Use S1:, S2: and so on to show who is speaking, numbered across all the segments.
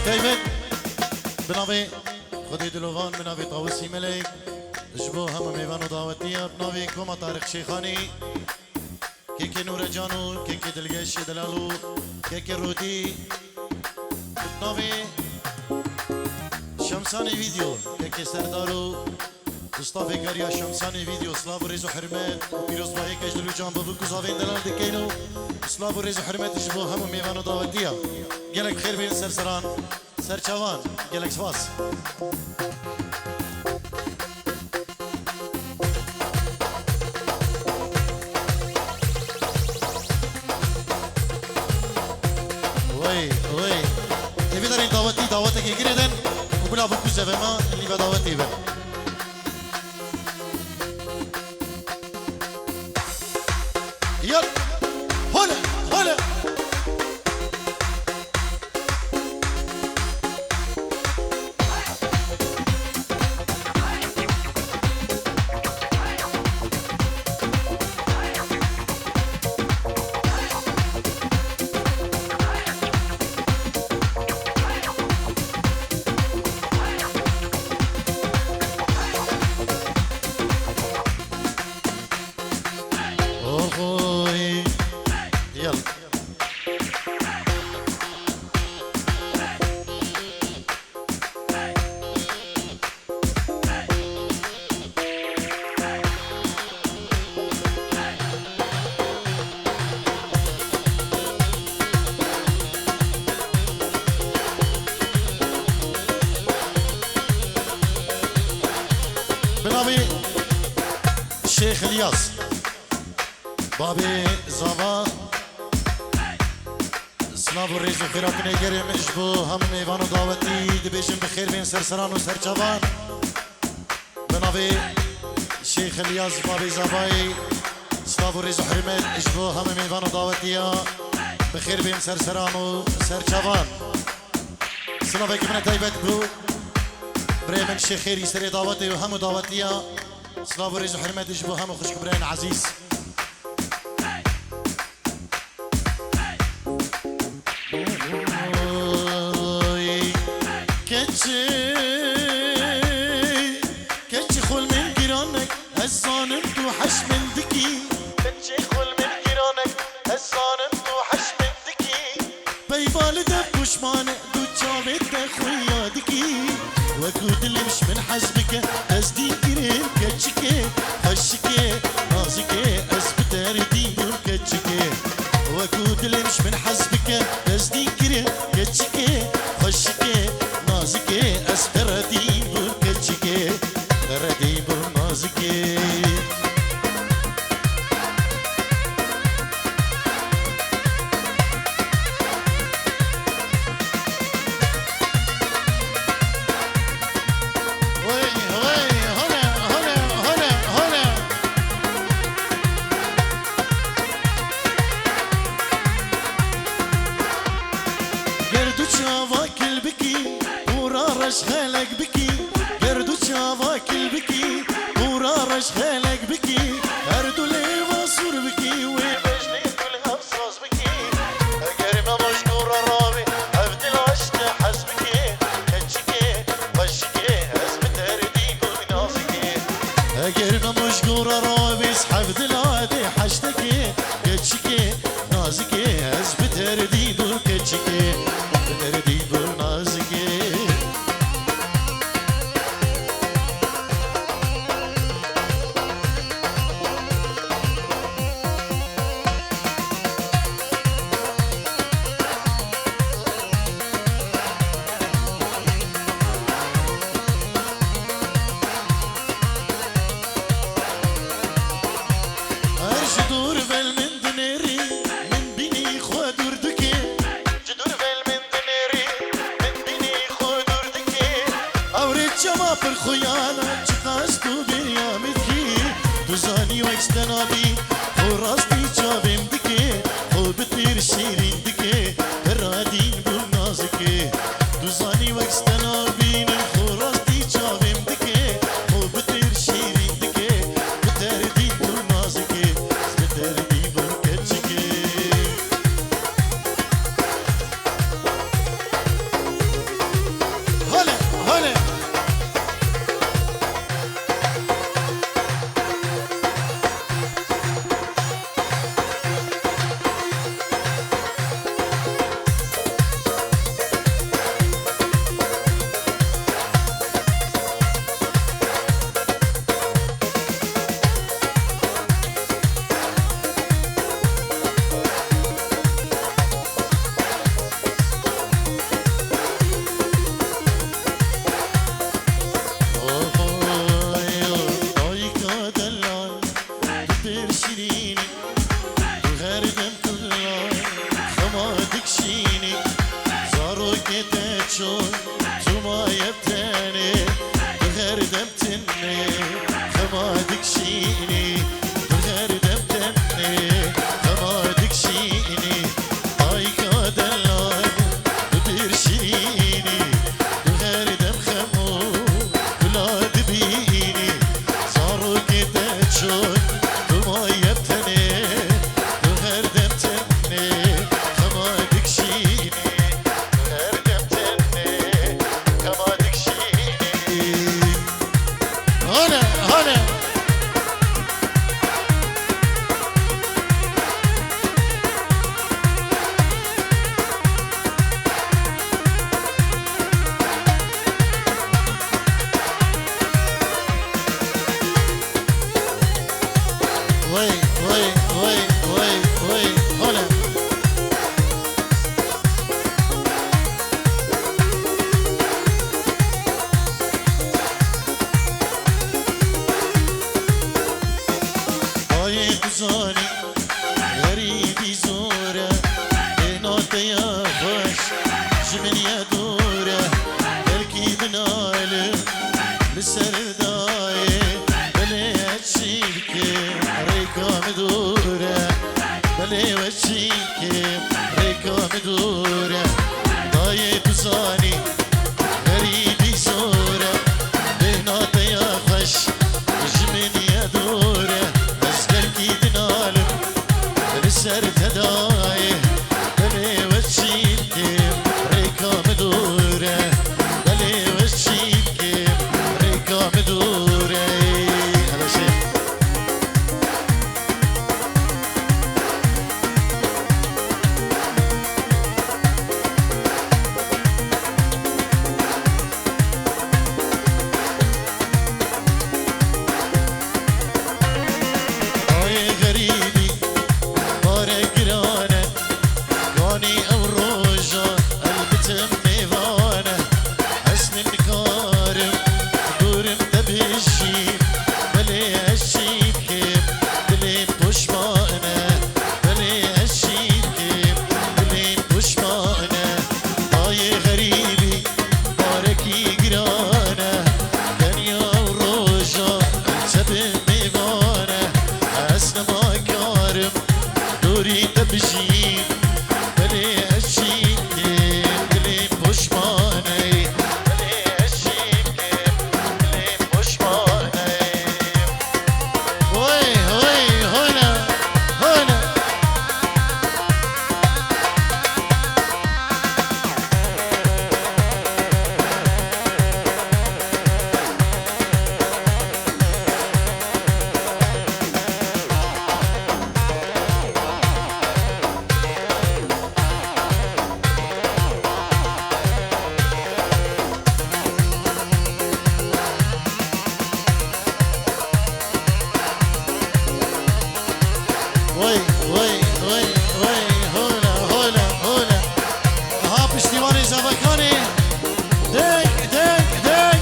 S1: دايما بنابي خدي دلوفان بنابي طاوسي ملك جبو هم ميوانو دعوتية بنابي كوما طارق شيخاني كيكي نور جانو كيكي دلگش دلالو كيكي روتي بنابي شمساني فيديو كيكي سردارو مصطفى قريا شمساني فيديو سلاف وريزو حرمات وبيروز باهي كاش دلو جان بابو كوزافين دلال دكينو سلاف وريزو حرمات جبو هم ميوانو دعوتية قالك خير بين سرسران سرچوان قالك سواس وي تبي دارين دعوتك يقردن وبلا بكو زفما اللي بدعوتي بن يلا هلا هلا بنابي الشيخ الياس بابي زابا سلاف الريز وخيرات نيجري مجبو هم ميوانو دعوتي دبيشن بخير بين سرسران وسرچوان بنابي الشيخ الياس بابي زاباي سلاف الريز وحرمت اجبو هم ميوانو دعوتي بخير بين سرسران وسرچوان سلافك من تايبت بو بريمن شيخ خيري سري دعوتي وهم دعوتي سلاف الريز وحرمت اجبو هم خوش كبرين عزيز كتشي خول من جيرانك هالظالم توحش من ذكي كتشي خول من جيرانك هالظالم توحش من ذكي بي والدك وشمانك دو جابتك خويا ذكي وكود اللي مش من حزبك أزدي كريم كتشكي خشكي نازكي أزبتر دينو كتشكي وكود اللي مش من حزبك أزدي كريم كتشكي خشكي نازكي أزبتر دينو كتشكي ردينو نازكي خالك بكي قردو شافاكل بكي ورارش خالك بكي قردو لي وصور بكي وبجني كلها بصوص بكي قرنا مشكور الرابي عبد العشت حسبكي كتشكي بشكي هزمت هردي كل نافكي قرنا مشكور الرابي حفظ العادي حشتكي كتشكي نازكي هزمت هردي كل كتشكي هردي كل نازكي بالخيانة تقاستو بيامتكي دوزاني واكستنابي وراستي جابم دكي وبطير شيرين دكي الرادين بالنازكي دوزاني واكستنابي وراستي جابم دكي وبطير شيرين دكي بتردين بالنازكي بتردين بالكتشكي تني خمادك شيني بغير دم تني خمادك شيني هايك دلال وترشيني بغير دم خمو ولاد بيني صاروا كده تشوت وما يبتني بغير دم تني خمادك شيني بغير دم تني خمادك شيني هلا هلا وي وي وي وي وي هلا هاي غزالي غريبي زوره بينات يا خوش جمن يا دوره بلكي من عالم لسر داي بلي هتشيلكي ريكا مدوره بلي وشيلكي ريكا مدوره هاي غزالي غريبي زوره بينات يا خوش جمن يا دوره سر تداي بلي وشيلكي ريكا مدوره بلي وشيلكي ريكا مدوره هلا شيخ هاي غريبي قرانه قاني او روجه قلبتم ميفانه حسن الكارم دورم دبشي بلي هشيكي بلي بشمانه بلي هشيكي بلي بشمانه هاي غريبي باركي قرانه قاني او روجه قلبتم ميفانه حسن ما كارم دوري تبجي بلي هشيكي بلي بشماني بلي هشيكي بلي بشماني وي وي هنا هنا وي وي وي وي هنا هنا هنا ها پشتیوانی زبکانی دک دک دک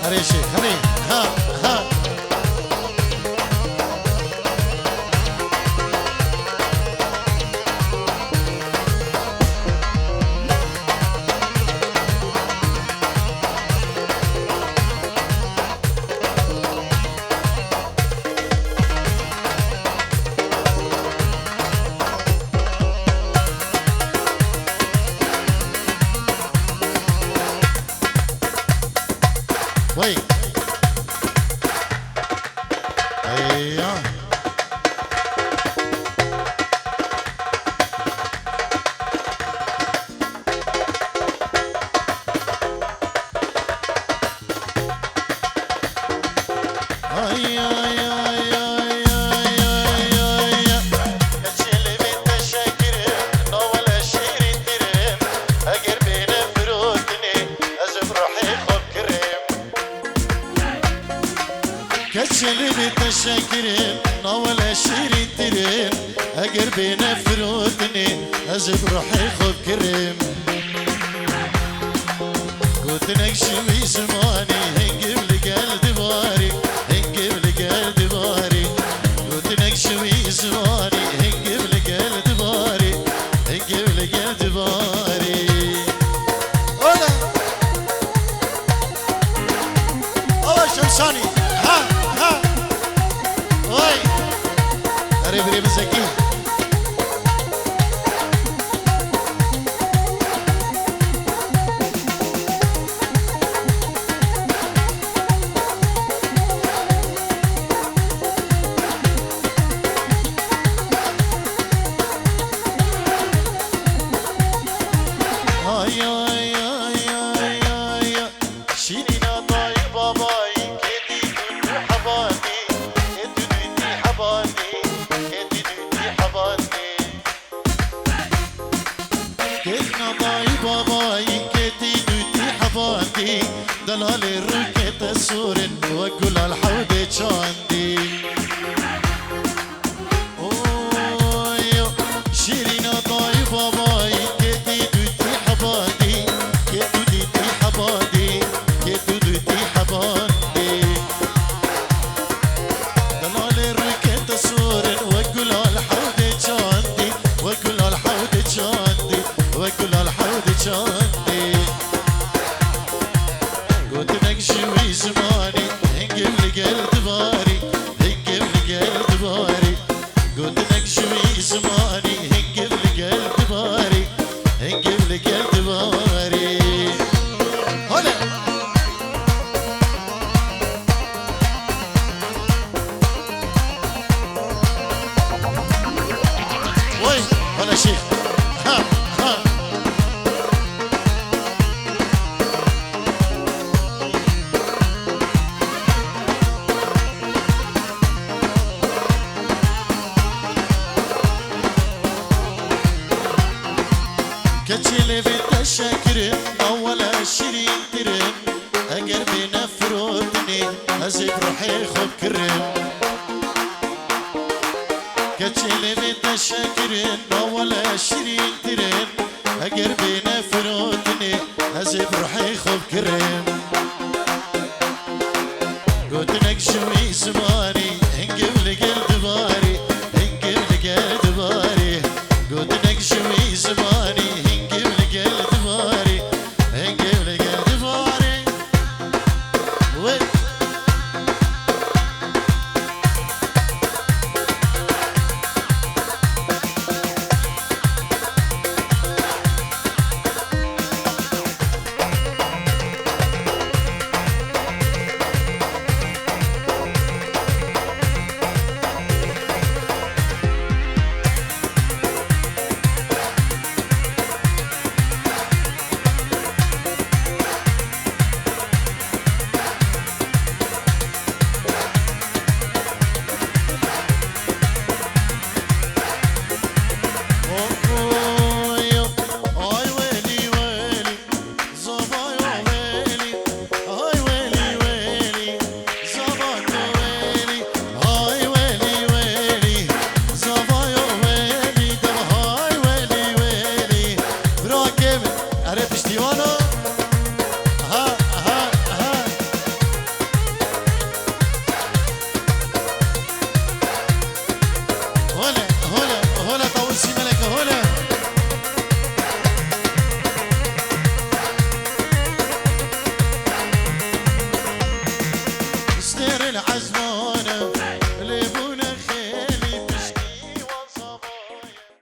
S1: اره شیخ همین ها ها وي ايوه اي اي اي اي اي كتشلي بالتشكر نول الشيرين ترم اقر بين فروتني ازف روحي خب كريم كتشلي بالتشكر نول الشيرين ترم اقر بين فروتني ازف روحي خب كريم قلت نكشف زماني هنجيب لي قلبي باري هنجيب لي قلبي باري قلت نكشف زماني هنجيب لي مريم زكي دلال الركت السور وقول الحوض شاندي شيرين طايفة باي كتي دوتي حبادي كتو دوتي حبادي كتو دوتي حبادي دلال الركت السور وقول الحوض شاندي وقول الحوض شاندي وقول الحوض شاندي شوي زماني هنقل قلب باري هنقل قلب باري قلت لك شوي زماني هنقل قلب باري هنقل قلب باري هلا وي هلا شيخ ها ها كتشيلي بالتشاكر أول عشرين ترم أقر بنفرودني أزيد روحي خب كرم كتشيلي بالتشاكر أول عشرين ترم أقر بنفرودني أزيد روحي خب كرم